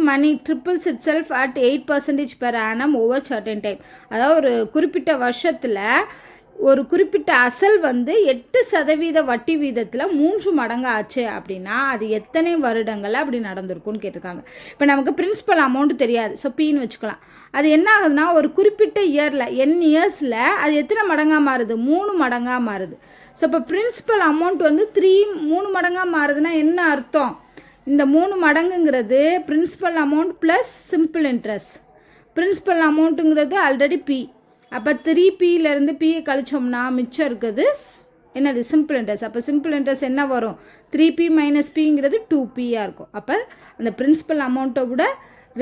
Money triples itself at 8% per annum over certain time. அதாவது ஒரு குறிப்பிட்ட வருஷத்தில் ஒரு குறிப்பிட்ட அசல் வந்து 8% வட்டி வீதத்தில் 3 மடங்கு ஆச்சு அப்படின்னா அது எத்தனை வருடங்கள் அப்படி நடந்திருக்கும்னு கேட்டிருக்காங்க. இப்போ நமக்கு பிரின்சிபல் அமௌண்ட் தெரியாது, ஸோ பின்னு வச்சுக்கலாம். அது என்ன ஆகுதுன்னா ஒரு குறிப்பிட்ட இயரில் இயர்ஸில் அது எத்தனை மடங்காக மாறுது? 3 மடங்காக மாறுது. ஸோ இப்போ பிரின்சிபல் அமௌண்ட் வந்து 3 மடங்காக மாறுதுன்னா என்ன அர்த்தம்? இந்த 3 மடங்குங்கிறது principal amount plus simple interest. Principal அமௌண்ட்டுங்கிறது ஆல்ரெடி பி. அப்போ 3Pலேருந்து பியை கழிச்சோம்னா மிச்சம் இருக்குது என்னது? Simple interest. அப்போ சிம்பிள் இன்ட்ரெஸ்ட் என்ன வரும்? 3P மைனஸ் பிங்கிறது 2Pயாக இருக்கும். அப்போ அந்த பிரின்சிபல் அமௌண்ட்டை விட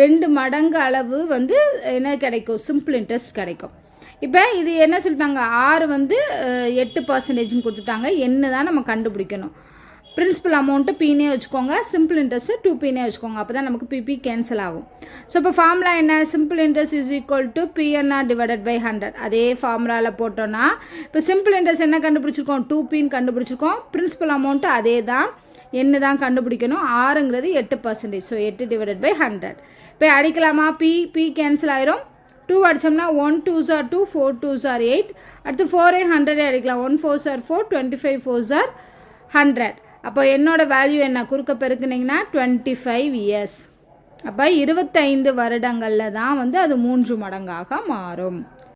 2 மடங்கு அளவு வந்து என்ன கிடைக்கும்? சிம்பிள் இன்ட்ரெஸ்ட் கிடைக்கும். இப்போ இது என்ன சொல்லிட்டாங்க? 6 வந்து 8%ன்னு கொடுத்துட்டாங்க. என்ன தான் நம்ம கண்டுபிடிக்கணும்? பிரின்சிபல் அமௌண்ட்டு பின்னே வச்சுக்கோங்க, சிம்பிள் இன்ட்ரெஸ்ட்டு 2Pனே வச்சுக்கோங்க. அப்போ தான் நமக்கு பிபி கேன்சல் ஆகும். ஸோ இப்போ ஃபார்முலா என்ன? Simple interest is equal to PNR divided by 100. அதே ஃபார்முலாவில் போட்டோன்னா இப்போ சிம்பிள் இன்ட்ரெஸ்ட் என்ன கண்டுபிடிச்சிருக்கோம்? 2Pன்னு கண்டுபிடிச்சிருக்கோம். பிரின்சிபல் அமௌண்ட்டு அதே தான், என்ன தான் கண்டுபிடிக்கணும்? 6ங்கிறது 8%. So 8 divided by 100. இப்போ அடிக்கலாமா? பி கேன்சல் ஆயிரும். 2 அடித்தோம்னா 1 2s are 2, 4 2s are 8. அடுத்து 4 100 அடிக்கலாம். 1 4s are 4, 25 4s are 100. அப்போ என்னோட வேல்யூ என்ன? குறுக்க பெருக்குனிங்கன்னா 25 இயர்ஸ். அப்போ 25 வருடங்களில் தான் வந்து அது 3 மடங்காக மாறும்.